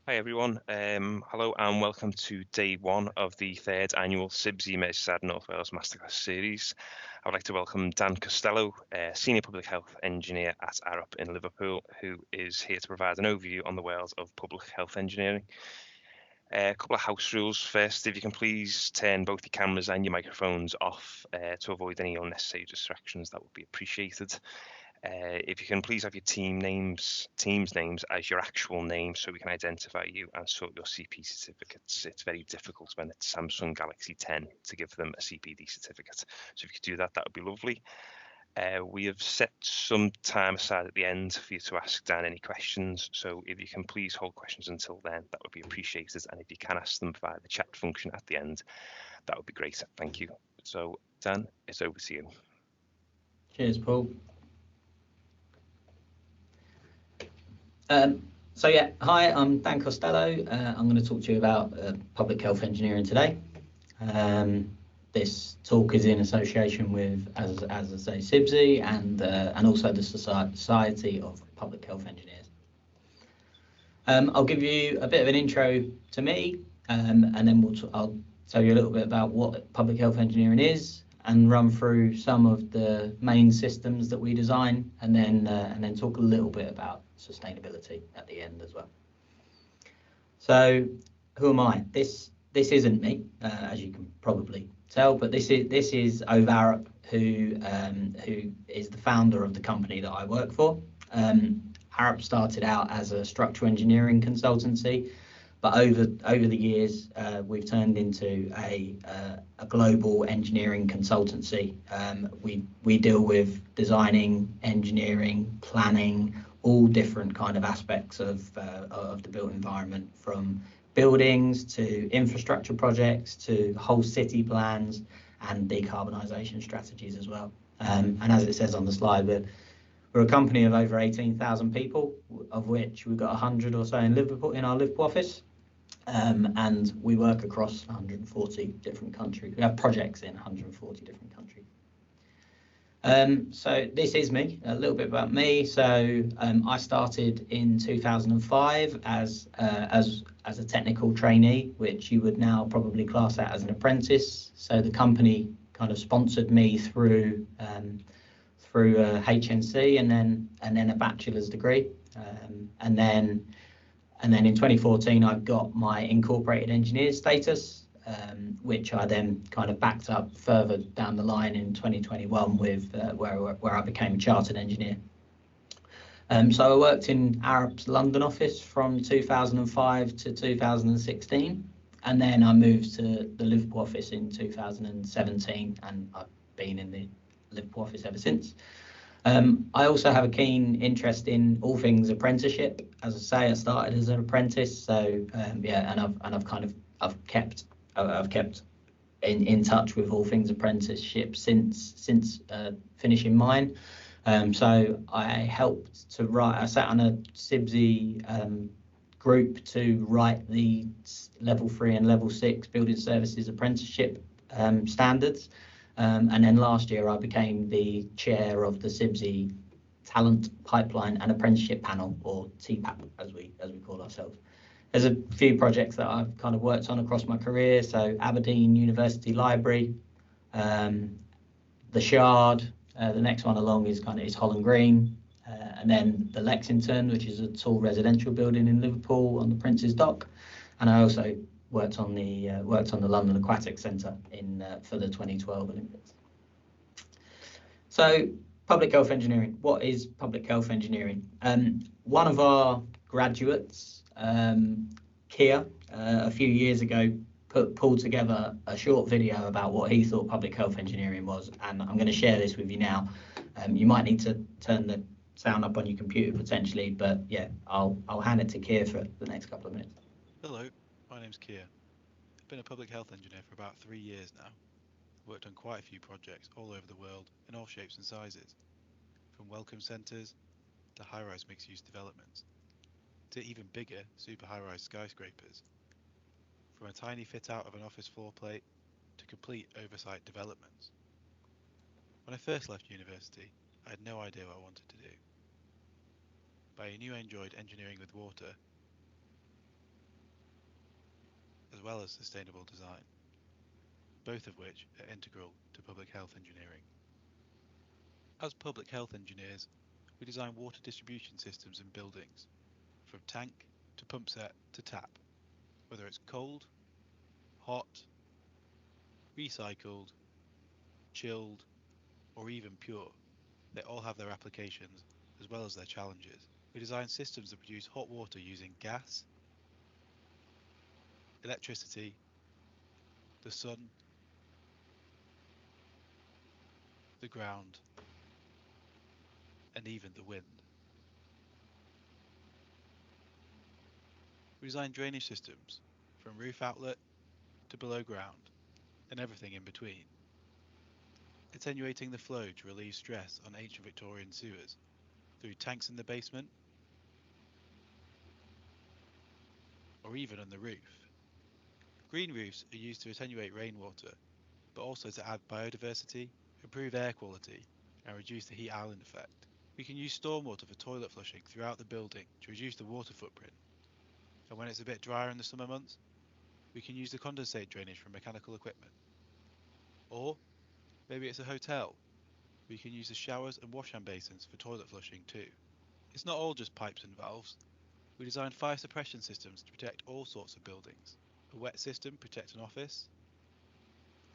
Hi everyone. Hello and welcome to day one of the third annual CIBSE Merseyside North Wales Masterclass Series. I would like to welcome Dan Costelloe, Senior Public Health Engineer at Arup in Liverpool, who is here to provide an overview on the world of public health engineering. A couple of house rules first. If you can please turn both your cameras and your microphones off to avoid any unnecessary distractions, that would be appreciated. If you can please have your team's names as your actual name so we can identify you and sort your CP certificates. It's very difficult when it's Samsung Galaxy 10 to give them a CPD certificate. So if you could do that, that would be lovely. We have set some time aside at the end for you to ask Dan any questions. So if you can please hold questions until then, that would be appreciated. And if you can ask them via the chat function at the end, that would be great. Thank you. So Dan, it's over to you. Cheers, Paul. Hi, I'm Dan Costelloe. I'm going to talk to you about public health engineering today. This talk is in association with, as I say, CIBSE and also the Society of Public Health Engineers. I'll give you a bit of an intro to me, and then I'll tell you a little bit about what public health engineering is, and run through some of the main systems that we design, and then talk a little bit about sustainability at the end as well. So, who am I? This isn't me, as you can probably tell, but this is Ove Arup, who is the founder of the company that I work for. Arup started out as a structural engineering consultancy, but over the years, we've turned into a global engineering consultancy. We deal with designing, engineering, planning, all different kind of aspects of the built environment, from buildings to infrastructure projects to whole city plans and decarbonisation strategies as well. And as it says on the slide, we're a company of over 18,000 people, of which we've got 100 or so in Liverpool, in our Liverpool office. And we work across 140 different countries. We have projects in 140 different countries. So this is me, a little bit about me. So I started in 2005 as a technical trainee, which you would now probably class that as an apprentice. So the company kind of sponsored me through HNC and then a bachelor's degree, and then in 2014 I got my incorporated engineer status, which I then kind of backed up further down the line in 2021 with where I became a chartered engineer. So I worked in Arup's London office from 2005 to 2016, and then I moved to the Liverpool office in 2017, and I've been in the Liverpool office ever since. I also have a keen interest in all things apprenticeship. As I say, I started as an apprentice, so I've kept in touch with all things apprenticeship since finishing mine. So I sat on a CIBSE group to write the level 3 and level 6 building services apprenticeship standards. And then last year I became the chair of the CIBSE Talent Pipeline and Apprenticeship Panel, or TPAP as we call ourselves. There's a few projects that I've kind of worked on across my career. So Aberdeen University Library, the Shard, the next one along is Holland Green, and then the Lexington, which is a tall residential building in Liverpool on the Prince's Dock, and I also worked on the London Aquatic Centre for the 2012 Olympics. So, public health engineering. What is public health engineering? One of our graduates, Kia, a few years ago, pulled together a short video about what he thought public health engineering was, and I'm going to share this with you now. You might need to turn the sound up on your computer potentially, but yeah, I'll hand it to Kia for the next couple of minutes. Hello, my name's Kia. I've been a public health engineer for about 3 years now. I've worked on quite a few projects all over the world in all shapes and sizes, from welcome centres to high-rise mixed-use developments, to even bigger super high-rise skyscrapers, from a tiny fit-out of an office floor plate to complete oversight developments. When I first left university, I had no idea what I wanted to do, but I knew I enjoyed engineering with water, as well as sustainable design, both of which are integral to public health engineering. As public health engineers, we design water distribution systems in buildings, from tank to pump set to tap, whether it's cold, hot, recycled, chilled, or even pure. They all have their applications as well as their challenges. We design systems that produce hot water using gas, electricity, the sun, the ground, and even the wind. We design drainage systems from roof outlet to below ground and everything in between, attenuating the flow to relieve stress on ancient Victorian sewers through tanks in the basement or even on the roof. Green roofs are used to attenuate rainwater, but also to add biodiversity, improve air quality, and reduce the heat island effect. We can use stormwater for toilet flushing throughout the building to reduce the water footprint. And when it's a bit drier in the summer months, we can use the condensate drainage from mechanical equipment. Or maybe it's a hotel. We can use the showers and washhand basins for toilet flushing too. It's not all just pipes and valves. We design fire suppression systems to protect all sorts of buildings. A wet system to protect an office,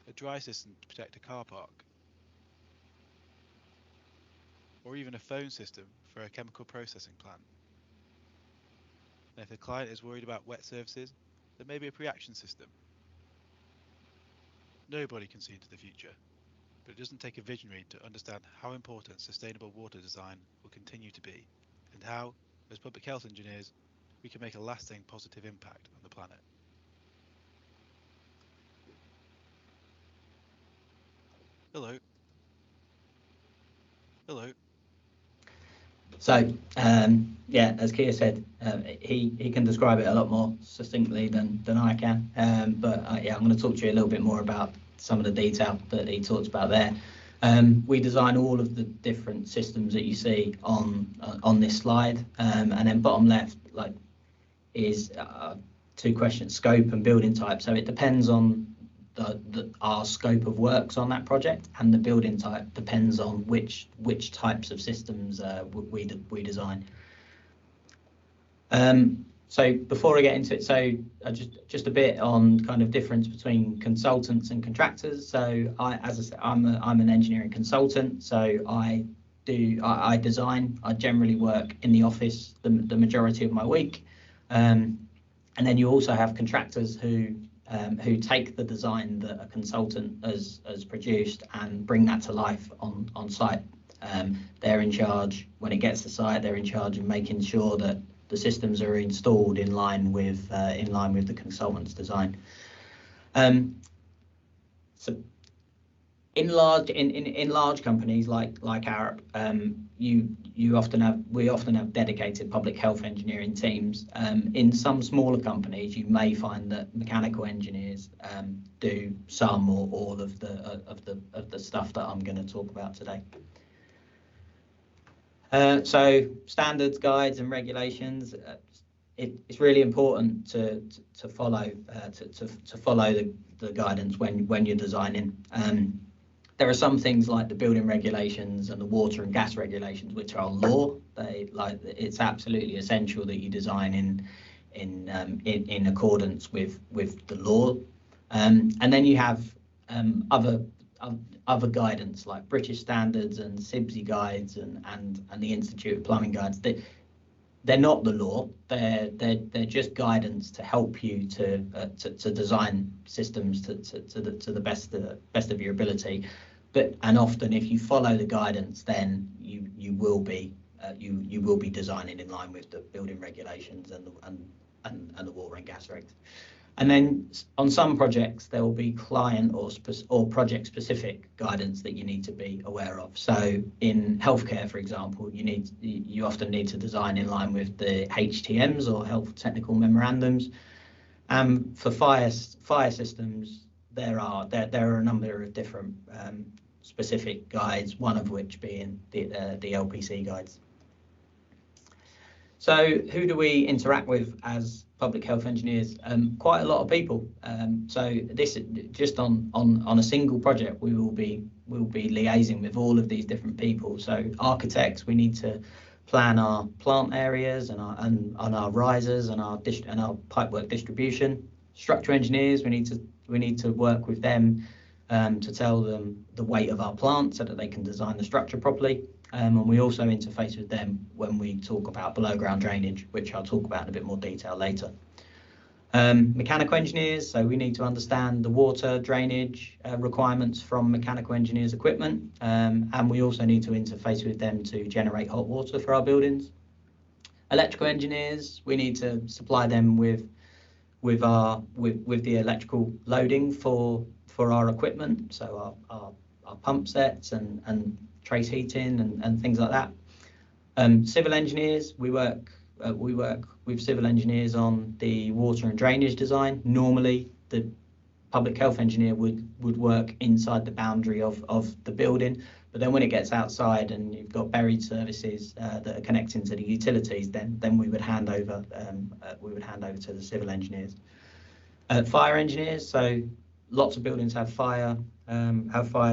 a dry system to protect a car park, or even a phone system for a chemical processing plant. And if the client is worried about wet surfaces, then maybe a pre-action system. Nobody can see into the future, but it doesn't take a visionary to understand how important sustainable water design will continue to be, and how, as public health engineers, we can make a lasting positive impact on the planet. Hello. Hello. So, yeah, as Keir said, he can describe it a lot more succinctly than I can. But yeah, I'm going to talk to you a little bit more about some of the detail that he talks about there. We design all of the different systems that you see on this slide, and then bottom left, like, is two questions: scope and building type. So it depends on our scope of works on that project, and the building type depends on which types of systems we design. So before I get into it, so just a bit on kind of difference between consultants and contractors. So as I said, I'm an engineering consultant. So I design. I generally work in the office the majority of my week, and then you also have contractors who take the design that a consultant has produced and bring that to life on site. They're in charge when it gets to site. They're in charge of making sure that the systems are installed in line with the consultant's design. So in large companies like Arup, we often have dedicated public health engineering teams. In some smaller companies, you may find that mechanical engineers do some or all of the stuff that I'm going to talk about today. So standards, guides, and regulations. It's really important to follow the guidance when you're designing. There are some things like the building regulations and the water and gas regulations, which are law. It's absolutely essential that you design in accordance with the law. And then you have other guidance like British standards and CIBSE guides and the Institute of Plumbing guides. They're not the law. They're just guidance to help you to design systems to the best of your ability. And often, if you follow the guidance, then you will be designing in line with the building regulations and the water and gas regs. And then on some projects, there will be client or project specific guidance that you need to be aware of. So in healthcare, for example, you often need to design in line with the HTMs or health technical memorandums. For fire systems, there are a number of different specific guides, one of which being the LPC guides. So who do we interact with as public health engineers? Quite a lot of people. So this just on a single project, we'll be liaising with all of these different people. So architects, we need to plan our plant areas and our risers and our pipework distribution. Structural engineers, we need to work with them to tell them the weight of our plant so that they can design the structure properly. And we also interface with them when we talk about below ground drainage, which I'll talk about in a bit more detail later. Mechanical engineers, so we need to understand the water drainage requirements from mechanical engineers' equipment, and we also need to interface with them to generate hot water for our buildings. Electrical engineers, we need to supply them with the electrical loading for our equipment, so our pump sets and trace heating and things like that. Civil engineers, we work with civil engineers on the water and drainage design. Normally, the public health engineer would work inside the boundary of the building, but then when it gets outside and you've got buried services that are connecting to the utilities, then we would hand over to the civil engineers. Fire engineers, so lots of buildings have fire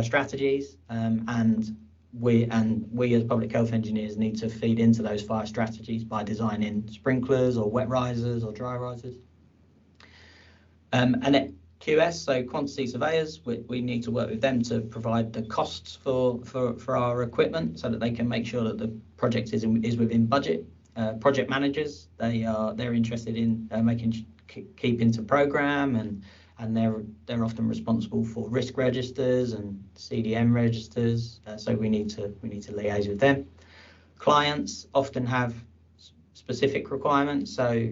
strategies, and we as public health engineers need to feed into those fire strategies by designing sprinklers or wet risers or dry risers. And then QS, so quantity surveyors, we need to work with them to provide the costs for our equipment so that they can make sure that the project is within budget. Project managers, they're interested in keeping to program, and they're often responsible for risk registers and CDM registers, so we need to liaise with them. Clients often have specific requirements, so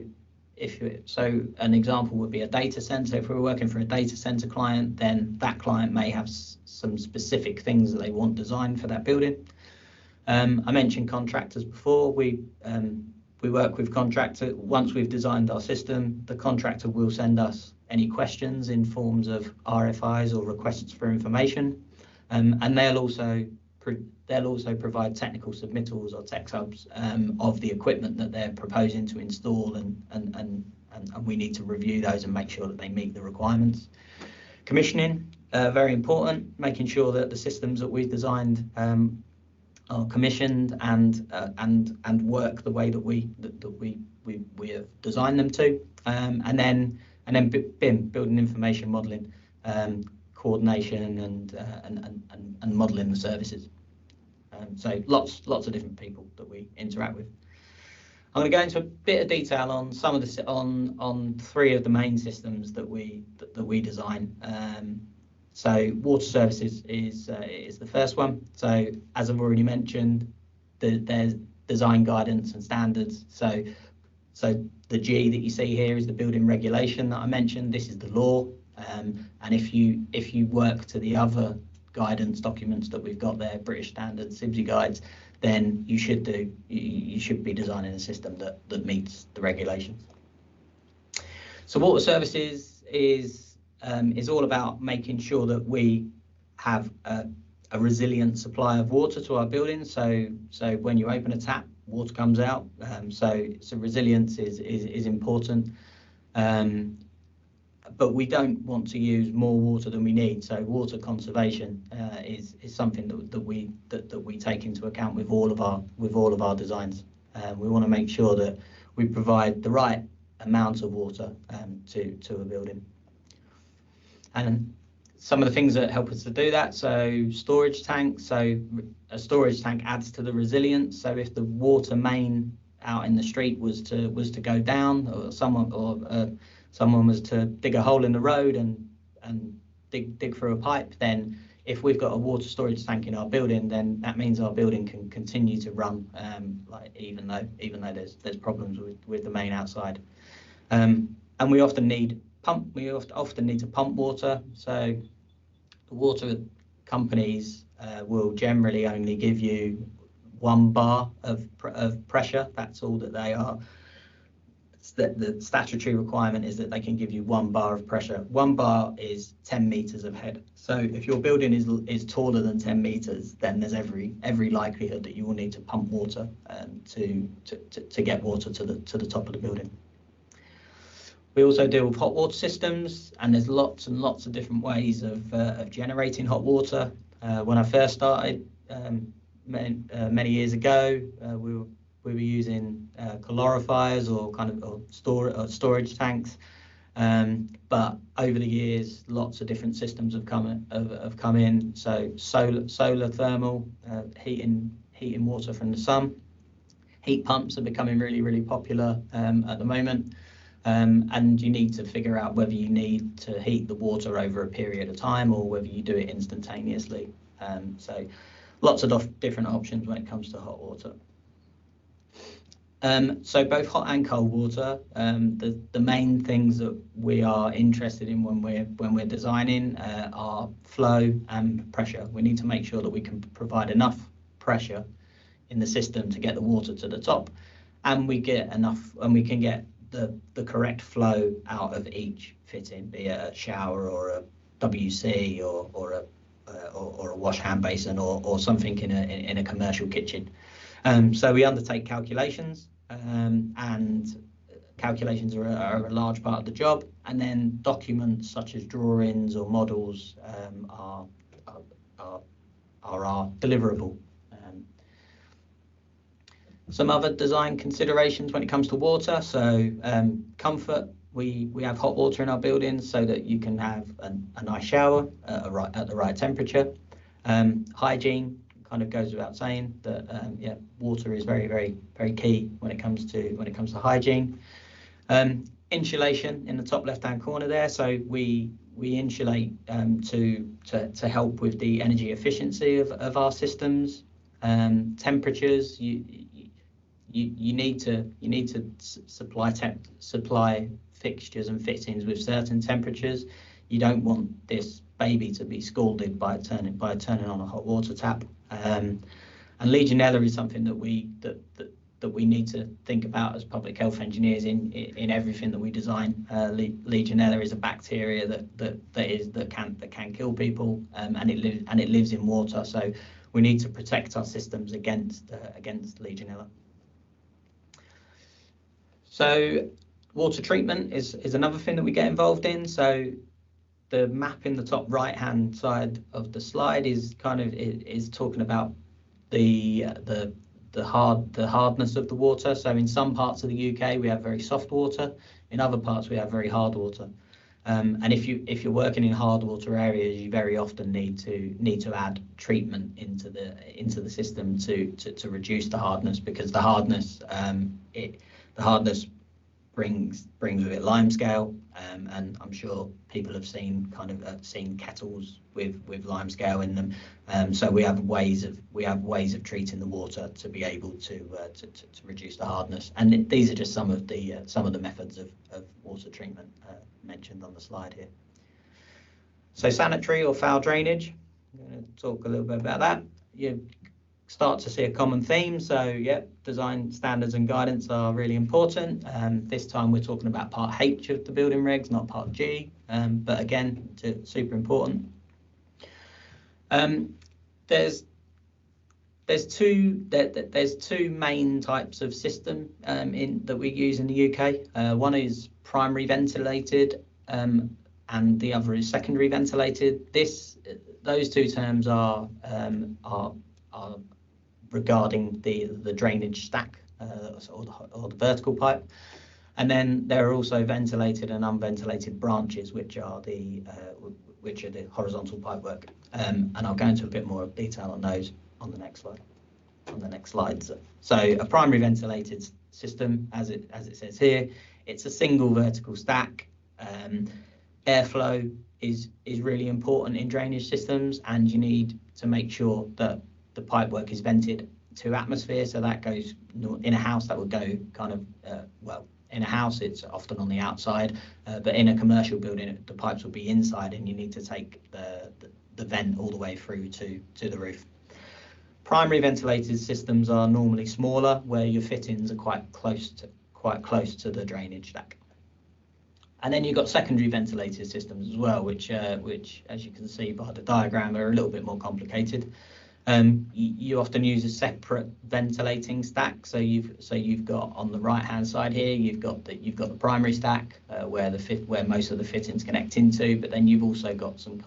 an example would be a data center. If we're working for a data center client, then that client may have some specific things that they want designed for that building. I mentioned contractors before. We work with contractor. Once we've designed our system, the contractor will send us any questions in forms of RFIs or requests for information, and they'll also provide technical submittals or tech subs of the equipment that they're proposing to install, and we need to review those and make sure that they meet the requirements. Commissioning, very important, making sure that the systems that we've designed are commissioned and work the way that we have designed them to, and then BIM, building information modelling, coordination and modelling the services. So lots of different people that we interact with. I'm going to go into a bit of detail on some of the on three of the main systems that we design. So water services is the first one. So as I've already mentioned, there's design guidance and standards. So the G that you see here is the building regulation that I mentioned. This is the law, and if you work to the other guidance documents that we've got there, British standards, CIBSE guides, then you should be designing a system that meets the regulations. So water services is all about making sure that we have a resilient supply of water to our buildings. So when you open a tap, water comes out. So resilience is important. But we don't want to use more water than we need. So water conservation is something that we take into account with all of our designs. We want to make sure that we provide the right amount of water to a building. And some of the things that help us to do that, so storage tanks. So a storage tank adds to the resilience. So if the water main out in the street was to go down, or someone was to dig a hole in the road and dig through a pipe, then if we've got a water storage tank in our building, then that means our building can continue to run, even though there's problems with the main outside. And we often need to pump water. So the water companies will generally only give you 1 bar of pressure. That's all that they are the statutory requirement is that they can give you 1 bar of pressure. 1 bar is 10 meters of head. So if your building is taller than 10 meters, then there's every likelihood that you will need to pump water to get water to the top of the building. We also deal with hot water systems, and there's lots and lots of different ways of generating hot water. When I first started many years ago, we were using calorifiers or storage tanks, but over the years, lots of different systems have come in. So solar thermal, heating water from the sun. Heat pumps are becoming really popular at the moment, and you need to figure out whether you need to heat the water over a period of time or whether you do it instantaneously. So lots of different options when it comes to hot water. So both hot and cold water, the main things that we are interested in when we're designing are flow and pressure. We need to make sure that we can provide enough pressure in the system to get the water to the top, and we can get the correct flow out of each fitting, be it a shower or a WC or a wash hand basin or something in a commercial kitchen. So we undertake calculations, and calculations are a large part of the job, and then documents such as drawings or models are our deliverable. Some other design considerations when it comes to water. So comfort, we have hot water in our buildings so that you can have a nice shower at the right temperature. Hygiene kind of goes without saying that water is very key when it comes to hygiene. Insulation in the top left hand corner there, so we insulate to help with the energy efficiency of our systems. Temperatures, you need to supply fixtures and fittings with certain temperatures. You don't want this baby to be scalded by turning on a hot water tap. And Legionella is something that we need to think about as public health engineers in everything that we design. Legionella is a bacteria that can kill people, and it lives in water. So we need to protect our systems against Legionella. So water treatment is another thing that we get involved in. So the map in the top right hand side of the slide is talking about the hardness of the water. So in some parts of the UK we have very soft water, in other parts we have very hard water. And if you're working in hard water areas, you very often need to add treatment into the system to reduce the hardness, because the hardness brings with it limescale, and I'm sure people have seen kettles with limescale in them. So we have ways of treating the water to be able to reduce the hardness, and these are just some of the methods of water treatment mentioned on the slide here. So sanitary or foul drainage, I'm going to talk a little bit about that. You start to see a common theme. So design standards and guidance are really important. This time we're talking about part H of the building regs, not part G, but again, super important. There's two main types of system that we use in the UK. One is primary ventilated, and the other is secondary ventilated. Those two terms are regarding the drainage stack or the vertical pipe, and then there are also ventilated and unventilated branches, which are the horizontal pipework, and I'll go into a bit more detail on those on the next slides. So a primary ventilated system, as it says here, it's a single vertical stack. Airflow is really important in drainage systems, and you need to make sure that the pipework is vented to atmosphere. So that goes in a house, that would go in a house it's often on the outside, but in a commercial building the pipes will be inside, and you need to take the vent all the way through to the roof. Primary ventilated systems are normally smaller, where your fittings are quite close quite close to the drainage stack. And then you've got secondary ventilated systems as well, which as you can see by the diagram, are a little bit more complicated. You often use a separate ventilating stack. So you've got on the right hand side here, you've got the primary stack where most of the fittings connect into, but then you've also got some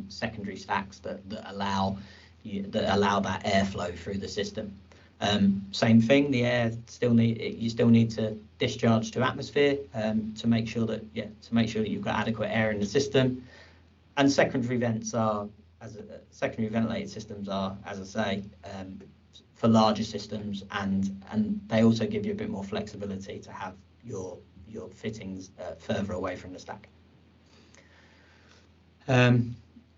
secondary stacks that allow that airflow through the system. Same thing, the air you still need to discharge to atmosphere to make sure that you've got adequate air in the system. And secondary ventilated systems are, as I say, for larger systems, and they also give you a bit more flexibility to have your fittings further away from the stack.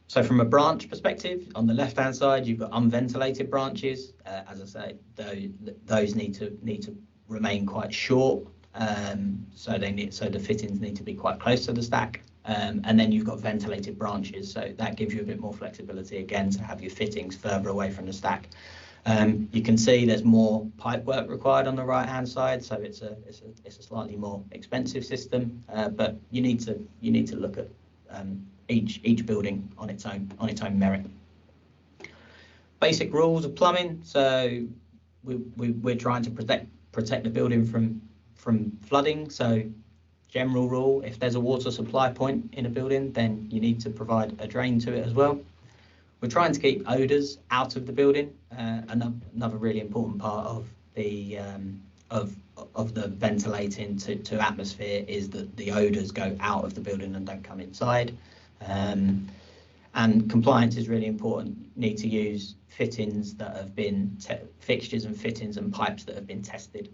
So from a branch perspective, on the left-hand side, you've got unventilated branches. As I say, those need to remain quite short, so the fittings need to be quite close to the stack. And then you've got ventilated branches, so that gives you a bit more flexibility again to have your fittings further away from the stack. You can see there's more pipe work required on the right-hand side, so it's a slightly more expensive system. But you need to look at each building on its own merit. Basic rules of plumbing. So we're trying to protect the building from flooding. So general rule, if there's a water supply point in a building, then you need to provide a drain to it as well. We're trying to keep odours out of the building. Another really important part of the ventilating to atmosphere is that the odours go out of the building and don't come inside. And compliance is really important. You need to use fittings that have been fixtures and fittings and pipes that have been tested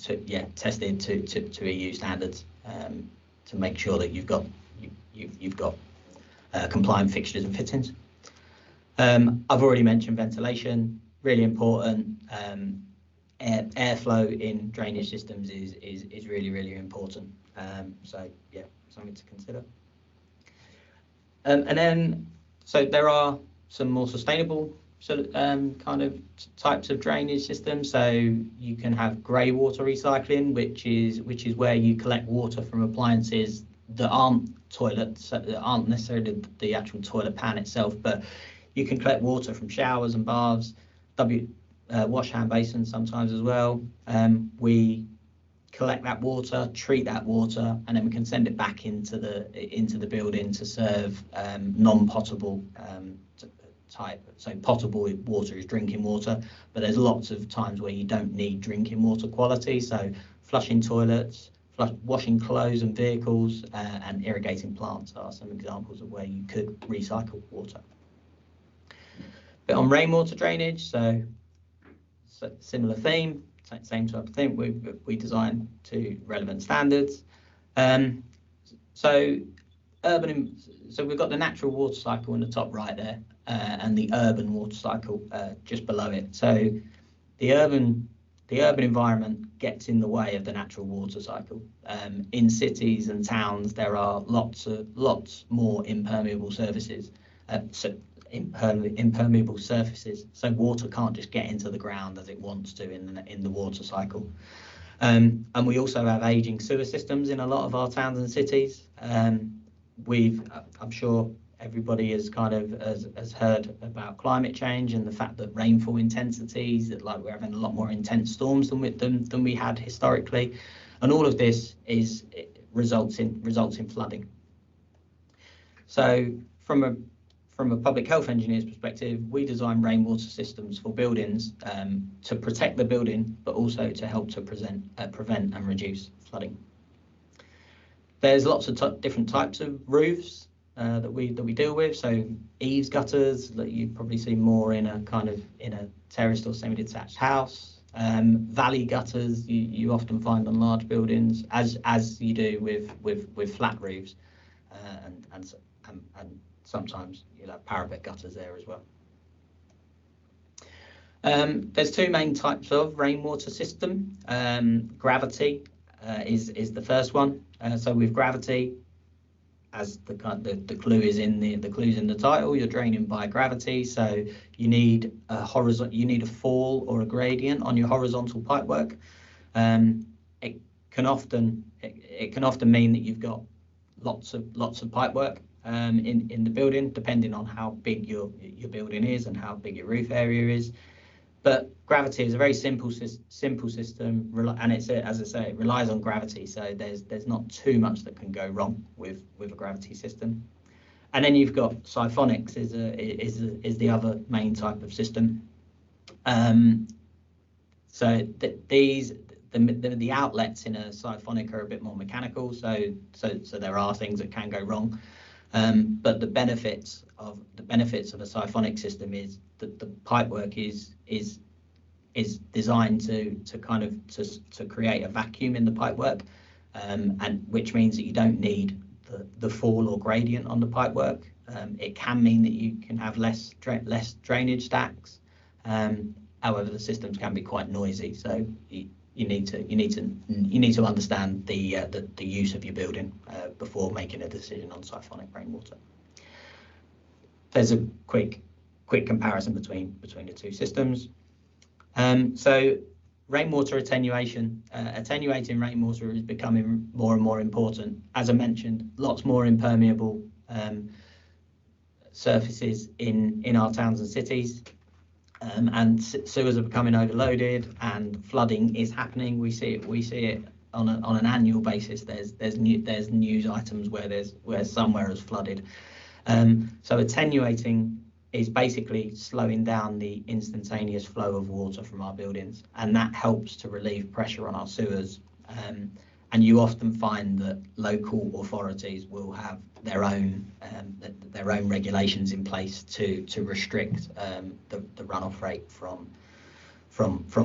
to EU standards to make sure that you've got compliant fixtures and fittings. I've already mentioned ventilation, really important. Airflow in drainage systems is really important. So yeah, something to consider. And then so there are some more sustainable kind of types of drainage systems. So you can have grey water recycling, which is where you collect water from appliances that aren't toilets, that aren't necessarily the actual toilet pan itself, but you can collect water from showers and baths, wash hand basins sometimes as well. We collect that water, treat that water, and then we can send it back into the building to serve non-potable type. So potable water is drinking water, but there's lots of times where you don't need drinking water quality. So flushing toilets, washing clothes and vehicles, and irrigating plants are some examples of where you could recycle water. But on rainwater drainage, so similar theme, same type of thing. We design to relevant standards. So we've got the natural water cycle in the top right there, and the urban water cycle just below it. So the urban environment gets in the way of the natural water cycle. In cities and towns, there are lots more impermeable surfaces. Impermeable surfaces, so water can't just get into the ground as it wants to in the water cycle. And we also have aging sewer systems in a lot of our towns and cities. I'm sure everybody has heard about climate change and the fact that rainfall intensities, that like we're having a lot more intense storms than we had historically, and all of this results in flooding. So from a public health engineer's perspective, we design rainwater systems for buildings to protect the building, but also to help to prevent and reduce flooding. There's lots of different types of roofs that we deal with. So eaves gutters that you probably see more in a terraced or semi-detached house. Valley gutters you often find on large buildings, as you do with flat roofs, and sometimes you'll have parapet gutters there as well. There's two main types of rainwater system. Gravity is the first one. So with gravity, as the clue is in the clue's in the title, you're draining by gravity. So you need a fall or a gradient on your horizontal pipework. It can often mean that you've got lots of pipework in the building, depending on how big your building is and how big your roof area is. But gravity is a very simple system, and as I say, it relies on gravity. So there's not too much that can go wrong with a gravity system. And then you've got siphonics is the other main type of system. So the outlets in a siphonic are a bit more mechanical. So there are things that can go wrong. But the benefits of a siphonic system is that the pipework is designed to create a vacuum in the pipework, and which means that you don't need the fall or gradient on the pipework. It can mean that you can have less drainage stacks. However, the systems can be quite noisy, so you need to understand the use of your building before making a decision on siphonic rainwater. There's a quick comparison between the two systems. So rainwater attenuation, attenuating rainwater is becoming more and more important. As I mentioned, lots more impermeable surfaces in our towns and cities. And sewers are becoming overloaded, and flooding is happening. We see it on an annual basis. There's news items where somewhere has flooded. So attenuating is basically slowing down the instantaneous flow of water from our buildings, and that helps to relieve pressure on our sewers. And you often find that local authorities will have their own regulations in place to restrict the runoff rate from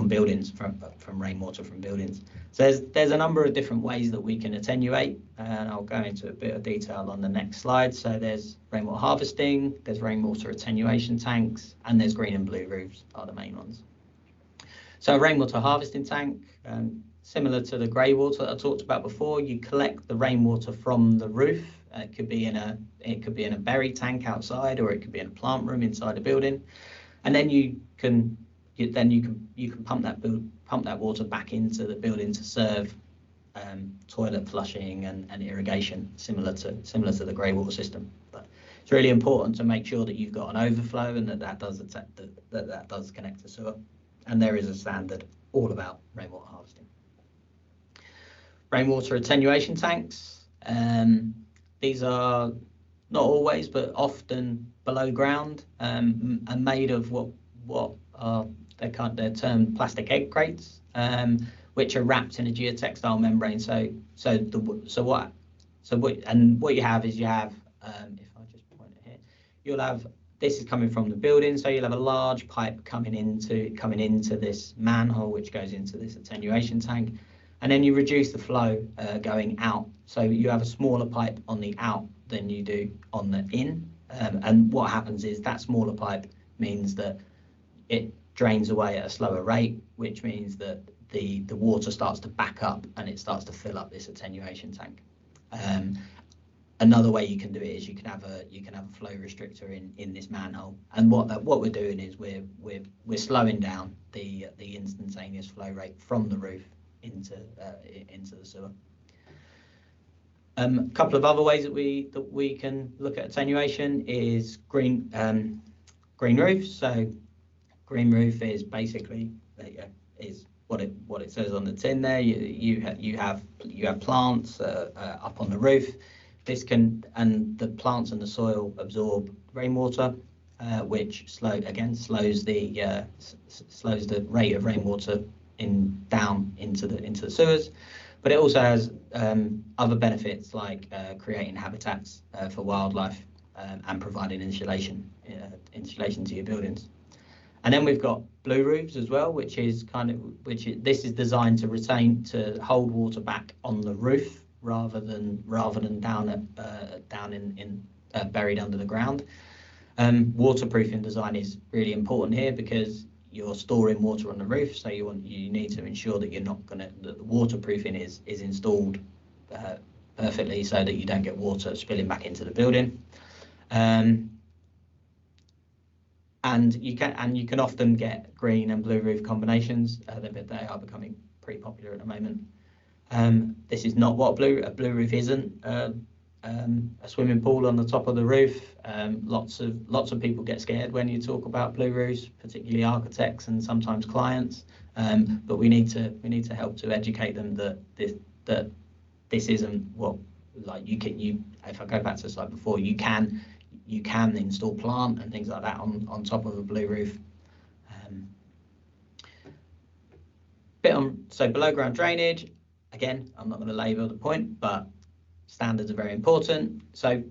buildings, from rainwater from buildings. So there's a number of different ways that we can attenuate, and I'll go into a bit of detail on the next slide. So there's rainwater harvesting, there's rainwater attenuation tanks, and there's green and blue roofs are the main ones. So a rainwater harvesting tank, similar to the grey water that I talked about before, you collect the rainwater from the roof. It could be in a berry tank outside, or it could be in a plant room inside a building, and then you can pump that water back into the building to serve toilet flushing and irrigation, similar to the grey water system. But it's really important to make sure that you've got an overflow and that does connect to sewer. And there is a standard all about rainwater harvesting. Rainwater attenuation tanks. These are not always, but often below ground, and made of what are they're termed plastic egg crates, which are wrapped in a geotextile membrane. What you have is if I just point it here, you'll have, this is coming from the building, so you'll have a large pipe coming into this manhole, which goes into this attenuation tank, and then you reduce the flow going out. So you have a smaller pipe on the out than you do on the in, and what happens is that smaller pipe means that it drains away at a slower rate, which means that the water starts to back up and it starts to fill up this attenuation tank. Another way you can do it is you can have a flow restrictor in this manhole, and what we're doing is we're slowing down the instantaneous flow rate from the roof into the sewer. A couple of other ways that we can look at attenuation is green roofs. So green roof is basically is what it says on the tin there. You have plants up on the roof. And the plants and the soil absorb rainwater, which slows the rate of rainwater down into the sewers. But it also has other benefits like creating habitats for wildlife and providing insulation to your buildings. And then we've got blue roofs as well, this is designed to hold water back on the roof rather than down buried under the ground. Waterproofing design is really important here because you're storing water on the roof, so you need to ensure that the waterproofing is installed perfectly so that you don't get water spilling back into the building. And you can often get green and blue roof combinations. They are becoming pretty popular at the moment. This is not what a blue roof isn't. A swimming pool on the top of the roof. Lots of people get scared when you talk about blue roofs, particularly architects and sometimes clients. But we need to help to educate them that this isn't what, like, if I go back to the slide before, you can install plant and things like that on top of a blue roof. So below ground drainage, again, I'm not going to labour the point, but standards are very important. So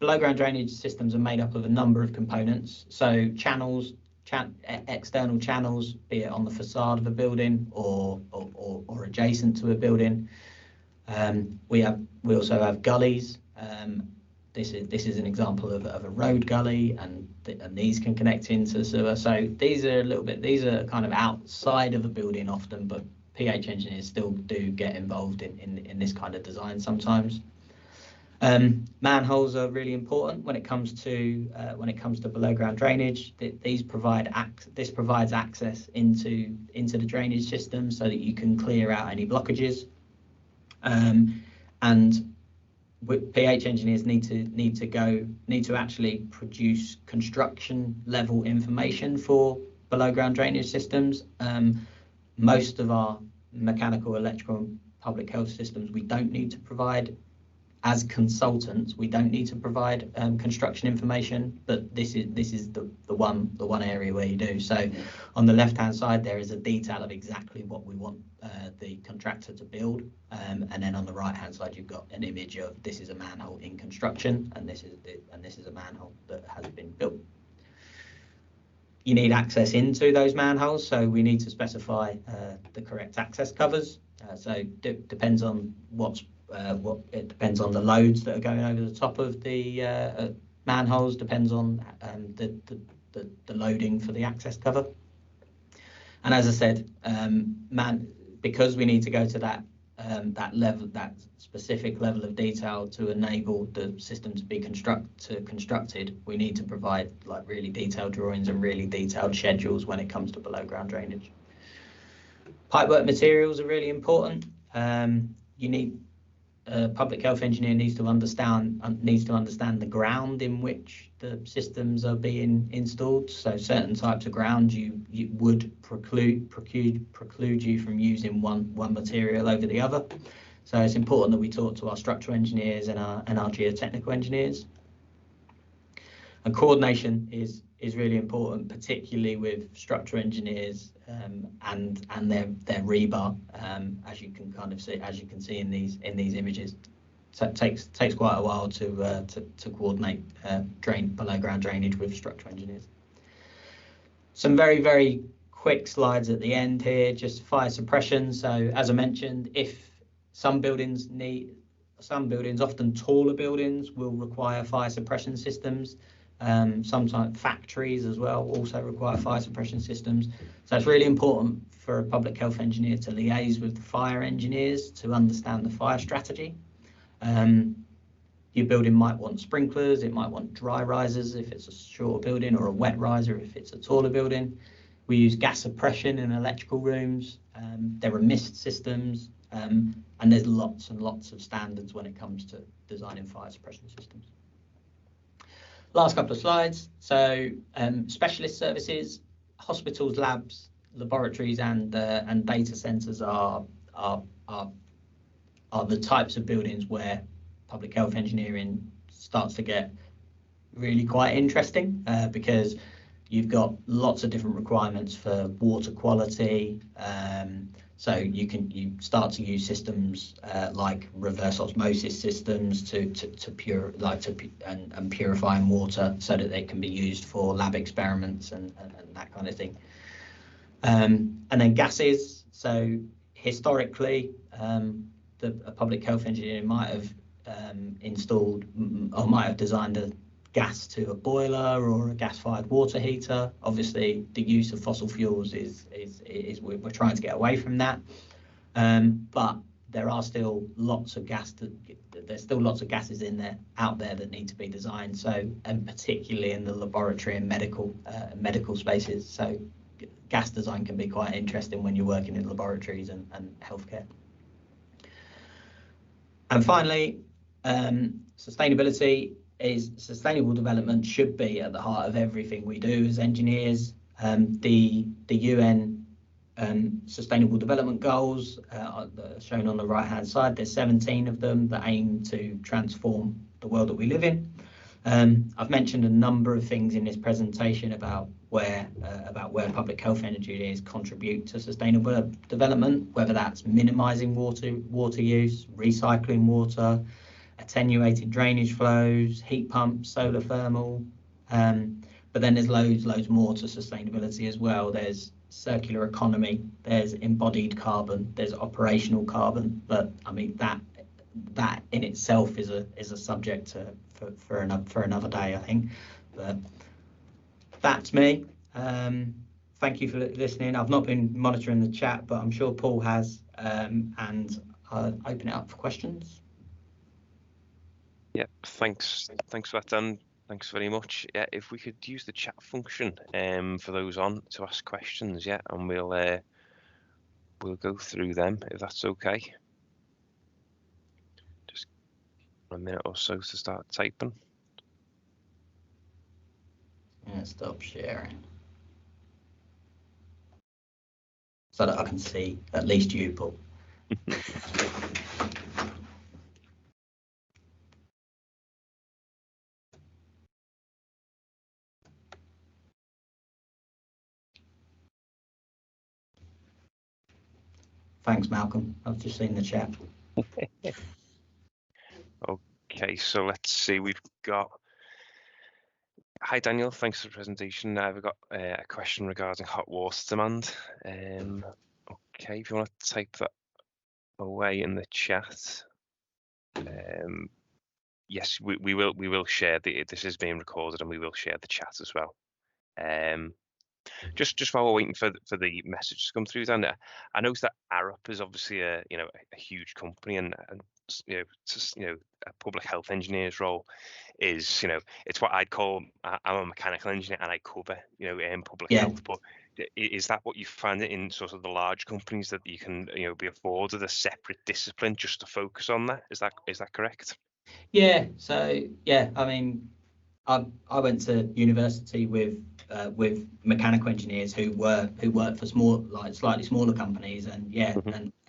below ground drainage systems are made up of a number of components. So channels, external channels, be it on the facade of a building or adjacent to a building. We also have gullies. This is an example of a road gully, and these can connect into the sewer. So these are kind of outside of a building often, but PH engineers still do get involved in this kind of design sometimes. Manholes are really important when it comes to below ground drainage. This provides access into the drainage system so that you can clear out any blockages. And PH engineers need to actually produce construction level information for below ground drainage systems. Most of our mechanical, electrical, and public health systems, we don't need to provide, as consultants, we don't need to provide construction information, but this is the one area where you do. So on the left hand side there is a detail of exactly what we want the contractor to build, and then on the right hand side you've got an image of this is a manhole in construction, and this is a manhole that has been built. You need access into those manholes, so we need to specify the correct access covers. So it depends on it depends on the loads that are going over the top of the manholes, depends on the loading for the access cover. And as I said, because we need to go to that specific level of detail to enable the system to be constructed, we need to provide like really detailed drawings and really detailed schedules when it comes to below ground drainage. Pipework materials are really important. You need public health engineer needs to understand the ground in which the systems are being installed. So certain types of ground you would preclude you from using one material over the other. So it's important that we talk to our structural engineers and our geotechnical engineers. And coordination is really important, particularly with structural engineers and their rebar, as you can see in these images. So it takes quite a while to coordinate below ground drainage with structural engineers. Some very, very quick slides at the end here, just fire suppression. So as I mentioned, if some buildings, often taller buildings, will require fire suppression systems. Sometimes factories as well also require fire suppression systems. So it's really important for a public health engineer to liaise with the fire engineers to understand the fire strategy. Your building might want sprinklers, it might want dry risers if it's a shorter building, or a wet riser if it's a taller building. We use gas suppression in electrical rooms. There are mist systems, and there's lots and lots of standards when it comes to designing fire suppression systems. Last couple of slides. So specialist services, hospitals, labs, laboratories, and data centres are the types of buildings where public health engineering starts to get really quite interesting, because you've got lots of different requirements for water quality. So you start to use systems like reverse osmosis systems to purifying water so that they can be used for lab experiments and that kind of thing. And then gases. So historically, a public health engineer might have installed or might have designed a gas to a boiler or a gas-fired water heater. Obviously, the use of fossil fuels is we're trying to get away from that. But there are still lots of there's still lots of gases out there that need to be designed. So, and particularly in the laboratory and medical spaces. So gas design can be quite interesting when you're working in laboratories and healthcare. And finally, sustainable development should be at the heart of everything we do as engineers. The UN Sustainable Development Goals are shown on the right hand side. There's 17 of them that aim to transform the world that we live in. I've mentioned a number of things in this presentation about where public health engineers contribute to sustainable development, whether that's minimising water use, recycling water, attenuating drainage flows, heat pumps, solar thermal. But then there's loads more to sustainability as well. There's circular economy, there's embodied carbon, there's operational carbon. But I mean that in itself is a subject for another day, I think. But that's me. Thank you for listening. I've not been monitoring the chat, but I'm sure Paul has, and I'll open it up for questions. Yeah, thanks for that, Dan. Thanks very much. Yeah, if we could use the chat function for those on to ask questions, yeah, and we'll go through them if that's okay. Just a minute or so to start typing. Yeah, stop sharing so that I can see at least you, Paul. Thanks, Malcolm. I've just seen the chat. Okay, so let's see. We've got. Hi, Daniel. Thanks for the presentation. We've got a question regarding hot water demand. Okay, if you want to type that away in the chat. Yes, we will share this is being recorded, and we will share the chat as well. Just while we're waiting for the message to come through, Dan, I noticed that Arup is obviously a huge company, and a public health engineer's role is it's what I'd call, I'm a mechanical engineer and I cover public health. But is that what you find in sort of the large companies, that you can be afforded a separate discipline just to focus on that? Is that correct? Yeah. So yeah, I mean, I went to university with mechanical engineers who work for slightly smaller companies, and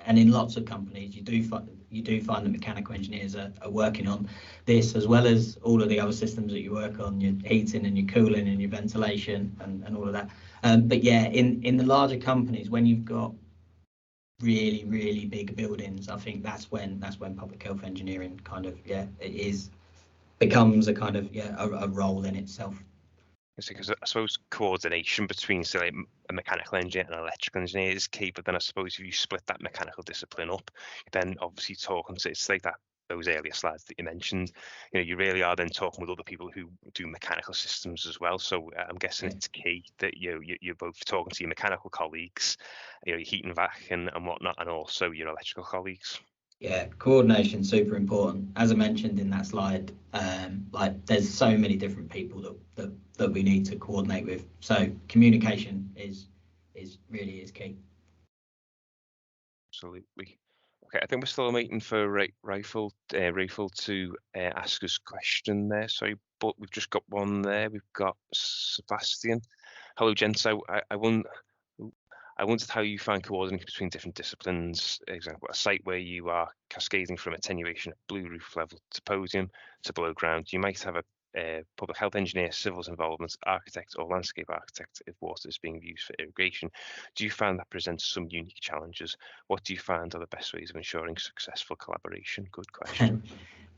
and in lots of companies you do find that mechanical engineers are working on this as well as all of the other systems that you work on, your heating and your cooling and your ventilation and all of that. But yeah, in the larger companies, when you've got really big buildings, I think that's when public health engineering kind of becomes a kind of a role in itself. Because I suppose coordination between, say, like a mechanical engineer and an electrical engineer is key, but then I suppose if you split that mechanical discipline up, then obviously talking to, it's like those earlier slides that you mentioned, you really are then talking with other people who do mechanical systems as well. So I'm guessing it's key that you're both talking to your mechanical colleagues, your heat and vac and whatnot, and also your electrical colleagues. Yeah, coordination super important. As I mentioned in that slide, like there's so many different people that we need to coordinate with. So communication is really key. Absolutely. Okay, I think we're still waiting for Rifle to ask us a question there. Sorry, but we've just got one there. We've got Sebastian. Hello, gents. I wondered how you find coordinating between different disciplines. Example, a site where you are cascading from attenuation at blue roof level to podium to below ground. You might have a public health engineer, civils involvement, architect or landscape architect if water is being used for irrigation. Do you find that presents some unique challenges? What do you find are the best ways of ensuring successful collaboration? Good question.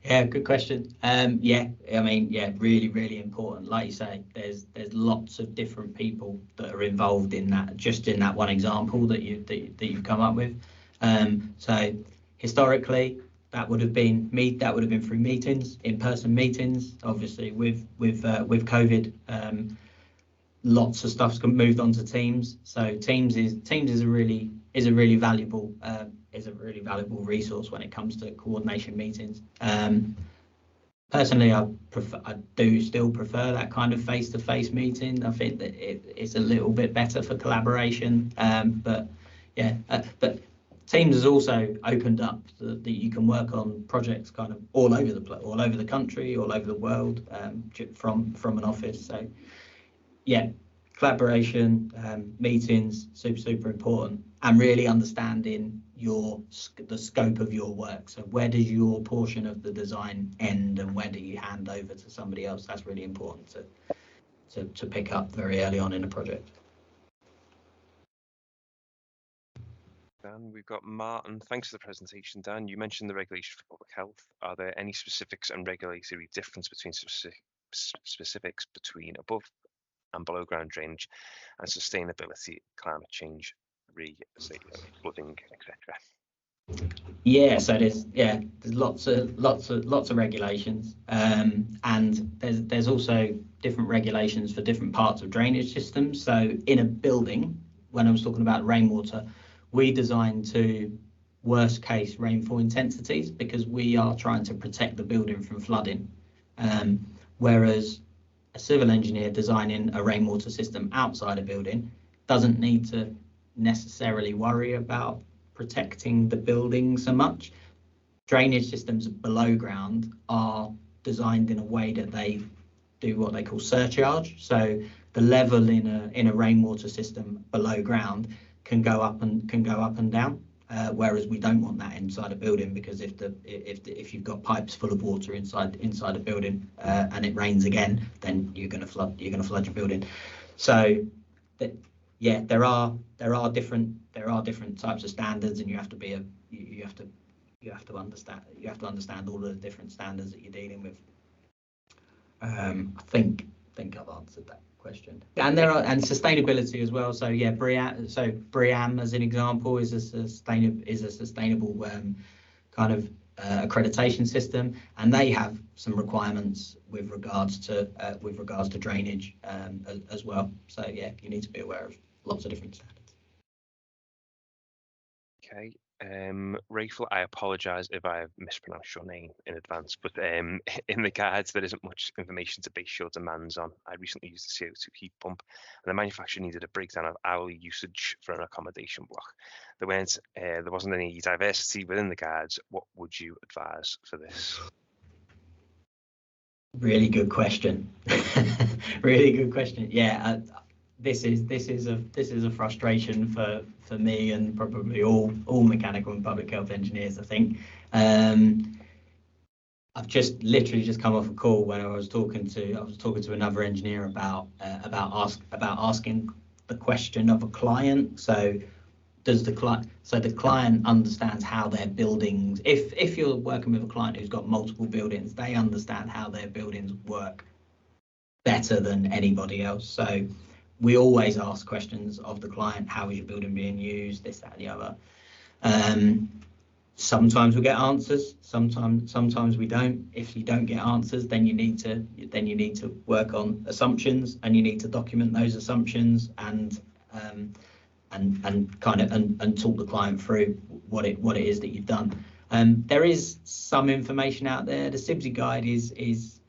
Yeah, good question. Yeah, I mean, yeah, really important. Like you say, there's lots of different people that are involved in that. Just in that one example that you've come up with. So historically, that would have been through meetings, in-person meetings. Obviously, with COVID, lots of stuff's moved on to Teams. So Teams is a really valuable a really valuable resource when it comes to coordination meetings. Personally, I do still prefer that kind of face-to-face meeting. I think that it's a little bit better for collaboration. But Teams has also opened up that you can work on projects kind of all over the country, all over the world, from an office. So yeah, collaboration, meetings, super important, and really understanding the scope of your work. So where does your portion of the design end, and where do you hand over to somebody else? That's really important to pick up very early on in a project. Dan, we've got Martin. Thanks for the presentation, Dan. You mentioned the regulation for public health. Are there any specifics and regulatory difference between specifics between above and below ground drainage and sustainability, climate change, flooding, etc.? Yeah, so there's lots of regulations, and there's also different regulations for different parts of drainage systems. So in a building, when I was talking about rainwater, we design to worst case rainfall intensities because we are trying to protect the building from flooding, whereas a civil engineer designing a rainwater system outside a building doesn't need to necessarily worry about protecting the building so much. Drainage systems below ground are designed in a way that they do what they call surcharge. So the level in a rainwater system below ground can go up and down. Whereas we don't want that inside a building, because if you've got pipes full of water inside a building and it rains again, then you're going to flood your building. So there are different types of standards, and you have to understand all the different standards that you're dealing with. I think I've answered that question. And sustainability as well. So yeah, BREEAM as an example is a sustainable kind of accreditation system, and they have some requirements with regards to drainage as well. So yeah, you need to be aware of lots of different standards. Okay. Rachel, I apologise if I have mispronounced your name in advance, but in the guides there isn't much information to base your demands on. I recently used a CO2 heat pump, and the manufacturer needed a breakdown of hourly usage for an accommodation block. There wasn't any diversity within the guides. What would you advise for this? Really good question. Really good question. Yeah. This is a frustration for me and probably all mechanical and public health engineers, I think. I've literally just come off a call when I was talking to another engineer about asking the question of a client. So the client understands how their buildings, if you're working with a client who's got multiple buildings, they understand how their buildings work better than anybody else. So we always ask questions of the client: how is your building being used, this, that, and the other. Sometimes we get answers, sometimes we don't. If you don't get answers, then you need to work on assumptions, and you need to document those assumptions and talk the client through what it is that you've done. There is some information out there. The CIBSE guide is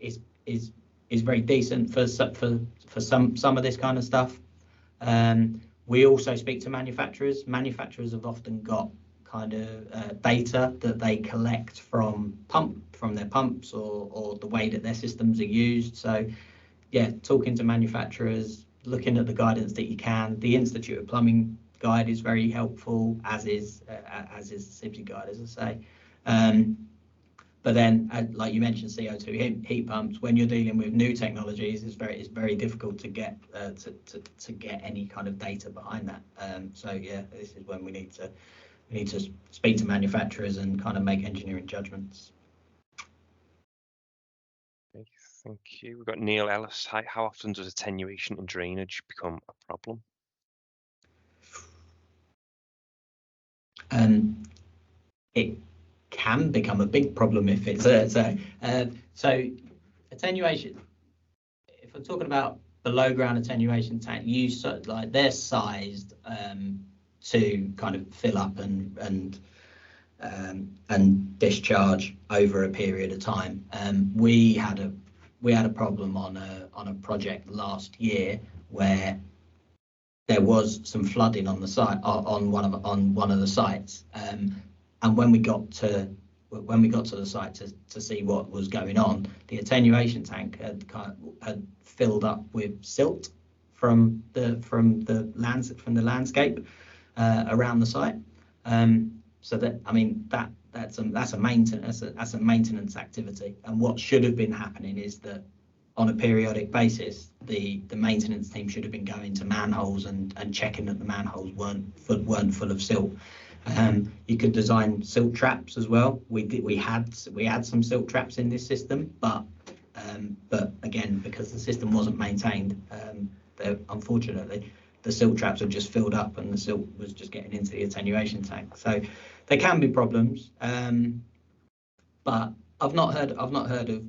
very decent for some of this kind of stuff. We also speak to manufacturers. Manufacturers have often got kind of data that they collect from their pumps or the way that their systems are used. So yeah, talking to manufacturers, looking at the guidance that you can. The Institute of Plumbing guide is very helpful, as is the CIBSE guide, as I say. But then, like you mentioned, CO2 heat pumps. When you're dealing with new technologies, it's very difficult to get any kind of data behind that. So yeah, this is when we need to speak to manufacturers and kind of make engineering judgments. Okay, thank you. We've got Neil Ellis. Hi, how often does attenuation in drainage become a problem? It can become a big problem if it's so attenuation. If we're talking about below ground attenuation tank, they're sized to kind of fill up and and discharge over a period of time. We had a problem on a project last year where there was some flooding on the site on one of the sites, and when we got to the site to see what was going on, the attenuation tank had filled up with silt from the landscape around the site. So that, I mean, that's a maintenance activity, and what should have been happening is that on a periodic basis, the maintenance team should have been going to manholes and checking that the manholes weren't full of silt. You could design silt traps as well. We had some silt traps in this system, but again, because the system wasn't maintained, unfortunately the silt traps had just filled up and the silt was just getting into the attenuation tank. So there can be problems, but I've not heard of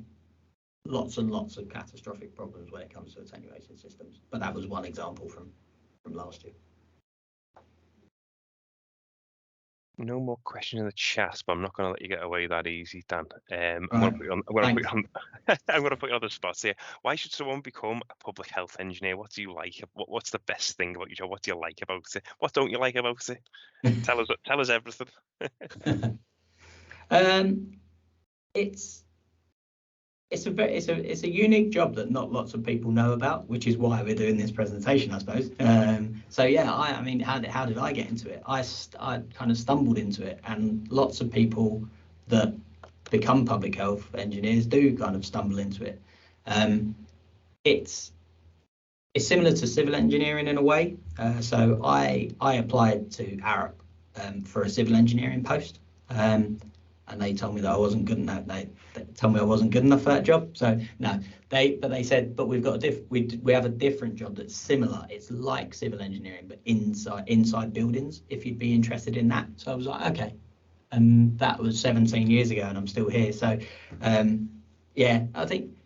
lots and lots of catastrophic problems when it comes to attenuation systems. But that was one example from last year. No more questions in the chat, but I'm not going to let you get away that easy, Dan. I'm Right. going to put you on the spot here. Why should someone become a public health engineer? What do you like? What's the best thing about your job? What do you like about it? What don't you like about it? Tell us everything. It's a unique job that not lots of people know about, which is why we're doing this presentation, I suppose. So yeah, I mean, how did I get into it? I kind of stumbled into it, and lots of people that become public health engineers do kind of stumble into it. It's similar to civil engineering in a way. So I applied to Arup for a civil engineering post. And they told me that I wasn't good enough. They told me I wasn't good enough for that job. So no, they said, but we've got we have a different job that's similar. It's like civil engineering, but inside buildings. If you'd be interested in that. So I was like, okay. And that was 17 years ago, and I'm still here. So yeah, I think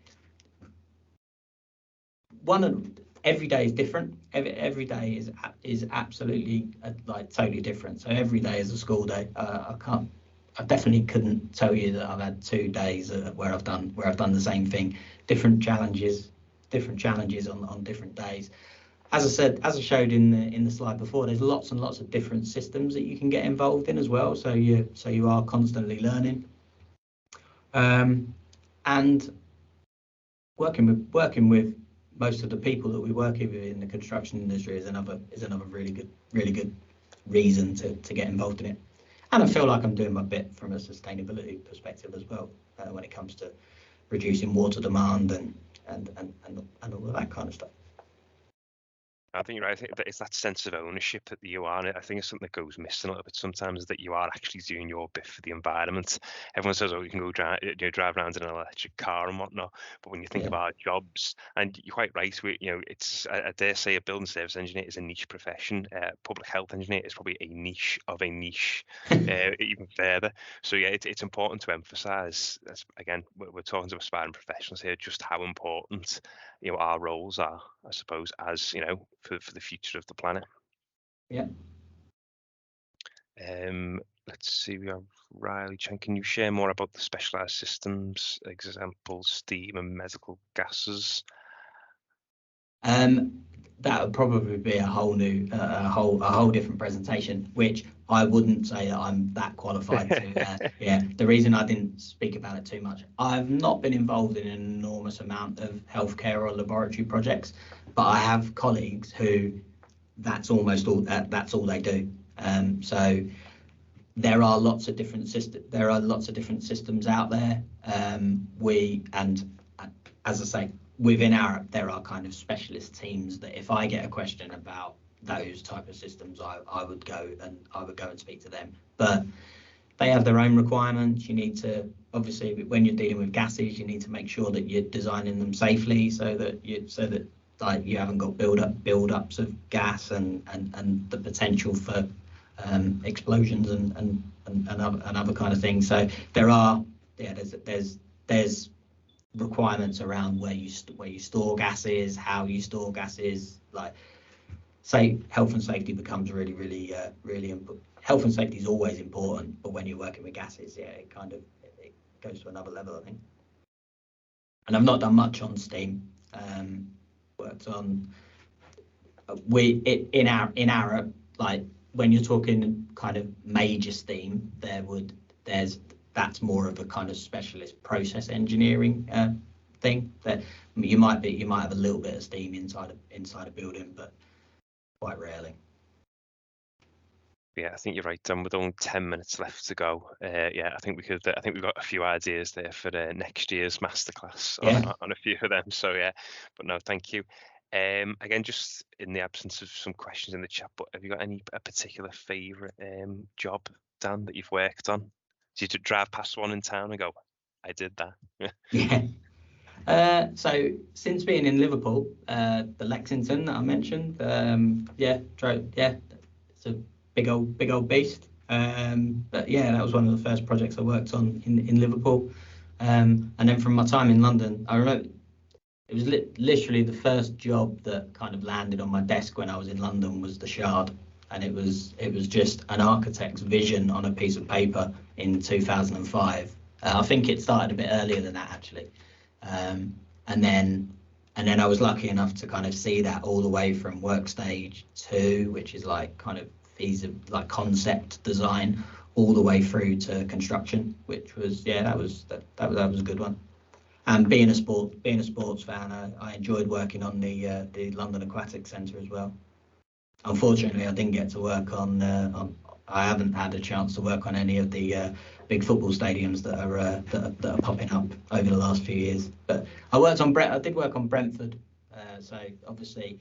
every day is different. Every day is absolutely like totally different. So every day is a school day. I definitely couldn't tell you that I've had 2 days where I've done the same thing. Different challenges on different days. As I showed in the slide before, there's lots and lots of different systems that you can get involved in as well. So you are constantly learning, and working with most of the people that we work with in the construction industry is another really good reason to get involved in it. And I feel like I'm doing my bit from a sustainability perspective as well, when it comes to reducing water demand and all of that kind of stuff. I think you're right. I think that it's that sense of ownership that you are. I think it's something that goes missing a little bit sometimes, that you are actually doing your bit for the environment. Everyone says, "Oh, you can go drive around in an electric car and whatnot." But when you think about our jobs, and you're quite right, it's I dare say a building service engineer is a niche profession. Public health engineer is probably a niche of a niche, even further. So yeah, it's important to emphasise. Again, we're talking to aspiring professionals here, just how important our roles are, I suppose, as for the future of the planet. Yeah. Let's see, we have Riley Chen. Can you share more about the specialised systems, examples, steam and medical gases? That would probably be a whole different presentation, which I wouldn't say that I'm that qualified to. Yeah, the reason I didn't speak about it too much, I've not been involved in an enormous amount of healthcare or laboratory projects, but I have colleagues who that's almost all they do. So there are lots of different systems out there. As I say, within Arup, there are kind of specialist teams that if I get a question about those type of systems, I would go and speak to them. But they have their own requirements. You need to, obviously, when you're dealing with gases, you need to make sure that you're designing them safely so that like you haven't got build-ups of gas and the potential for explosions and other kind of things. So there's requirements around where you store gases, how you store gases. Like, say, health and safety becomes really health and safety is always important, but when you're working with gases, yeah, it goes to another level, I think. And I've not done much on steam. Worked on in our like, when you're talking kind of major steam, that's more of a kind of specialist process engineering thing. That you might have a little bit of steam inside a building, but quite rarely. Yeah, I think you're right, Dan. With only 10 minutes left to go, yeah, I think we could. I think we've got a few ideas there for next year's masterclass on a few of them. So yeah, but no, thank you. Again, just in the absence of some questions in the chat, but have you got a particular favourite job, Dan, that you've worked on? Did you drive past one in town and go, I did that? Yeah. So since being in Liverpool, the Lexington that I mentioned, it's a big old beast. But yeah, that was one of the first projects I worked on in Liverpool. And then from my time in London, I remember it was literally the first job that kind of landed on my desk when I was in London was the Shard. And it was just an architect's vision on a piece of paper in 2005. I think it started a bit earlier than that, actually. And then I was lucky enough to kind of see that all the way from work stage 2, which is like kind of like concept design, all the way through to construction, which was that was a good one. And being a sports fan, I enjoyed working on the London Aquatic Centre as well. Unfortunately, I didn't get to work on. I haven't had a chance to work on any of the big football stadiums that are popping up over the last few years. But I did work on Brentford. So obviously,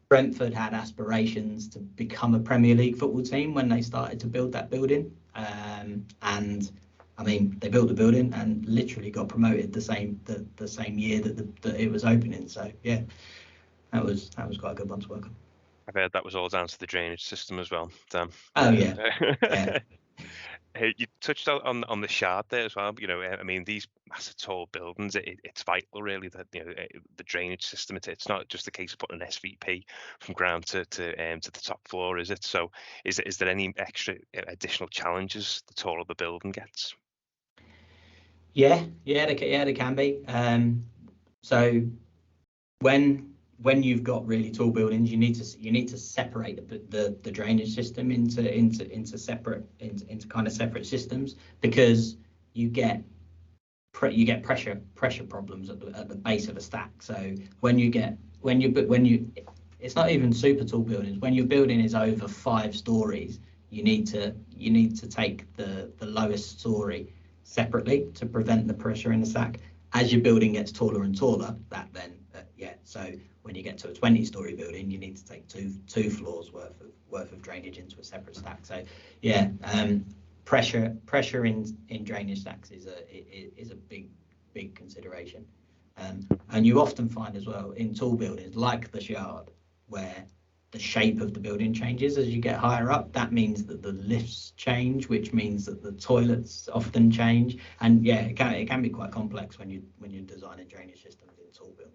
Brentford had aspirations to become a Premier League football team when they started to build that building. And I mean, they built the building and literally got promoted the same year that it was opening. So yeah, that was quite a good one to work on. I've heard that was all down to the drainage system as well, Dan. Oh yeah. Yeah. You touched on the Shard there as well. I mean, these massive tall buildings, it's vital really that the drainage system. It's not just a case of putting an SVP from ground to the top floor, is it? So is there any extra additional challenges the taller the building gets? Yeah, they can be. So when you've got really tall buildings, you need to separate the drainage system into kind of separate systems, because you get pressure problems at the base of a stack. So it's not even super tall buildings. When your building is over 5 stories, you need to take the lowest story separately to prevent the pressure in the stack. As your building gets taller and taller, so when you get to a 20-story building, you need to take two floors worth of drainage into a separate stack. So yeah, pressure in drainage stacks is a big consideration. And you often find as well in tall buildings like the Shard, where the shape of the building changes as you get higher up. That means that the lifts change, which means that the toilets often change. And yeah, it can be quite complex when you're designing drainage systems in tall buildings.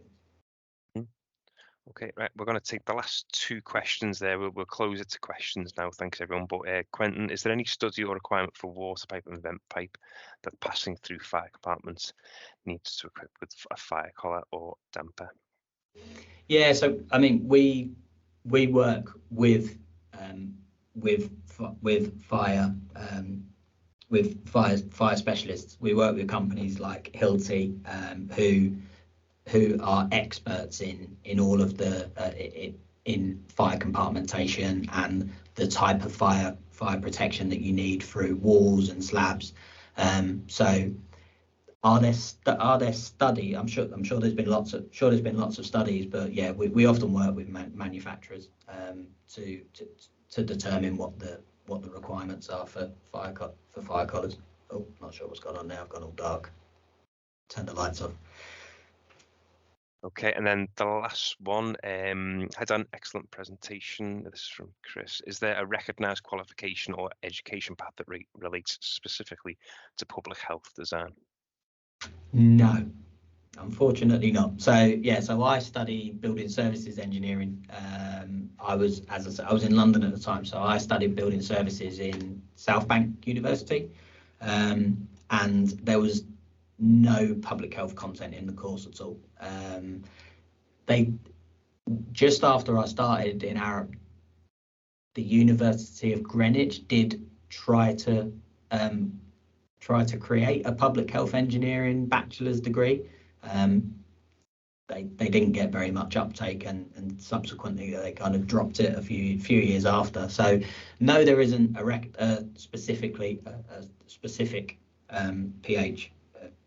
Okay, right. We're going to take the last 2 questions there. We'll close it to questions now. Thanks, everyone. But Quentin, is there any study or requirement for water pipe and vent pipe that passing through fire compartments needs to equip with a fire collar or damper? Yeah, so I mean, we work with fire specialists. We work with companies like Hilti, who are experts in all of the in fire compartmentation and the type of fire protection that you need through walls and slabs. So are there studies? I'm sure there's been lots of studies, but yeah, we often work with manufacturers to determine what the requirements are for fire collars. Oh, not sure what's going on now. I've gone all dark. Turn the lights off. Okay, and then the last one, had an excellent presentation. This is from Chris. Is there a recognised qualification or education path that relates specifically to public health design? No. Unfortunately not. So yeah, so I studied building services engineering. I was, as I said, I was in London at the time, so I studied building services in South Bank University, and there was no public health content in the course at all. They just after I started in Arab, the University of Greenwich did try to create a public health engineering bachelor's degree. They didn't get very much uptake, and subsequently they kind of dropped it a few years after. So no, there isn't a specific PH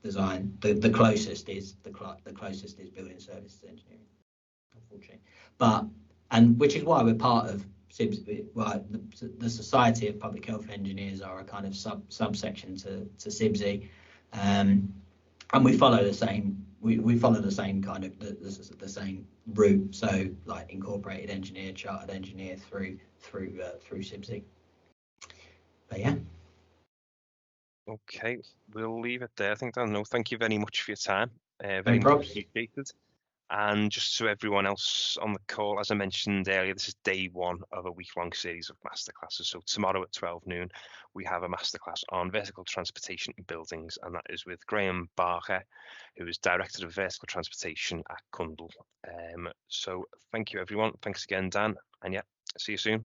design. The closest is building services engineering, unfortunately. And which is why we're part of CIBSE. Well, the Society of Public Health Engineers are a kind of subsection to CIBSE, and we follow the same. We follow the same kind of the same route. So like incorporated engineer, chartered engineer through CIBSE. But yeah. Okay, we'll leave it there. I think, Dan, no, thank you very much for your time. Very No much props. appreciated. And just so everyone else on the call, as I mentioned earlier, this is day one of a week-long series of masterclasses. So tomorrow at 12 noon, we have a masterclass on vertical transportation in buildings, and that is with Graham Barker, who is Director of Vertical Transportation at Cundall. So thank you, everyone. Thanks again, Dan. And yeah, see you soon.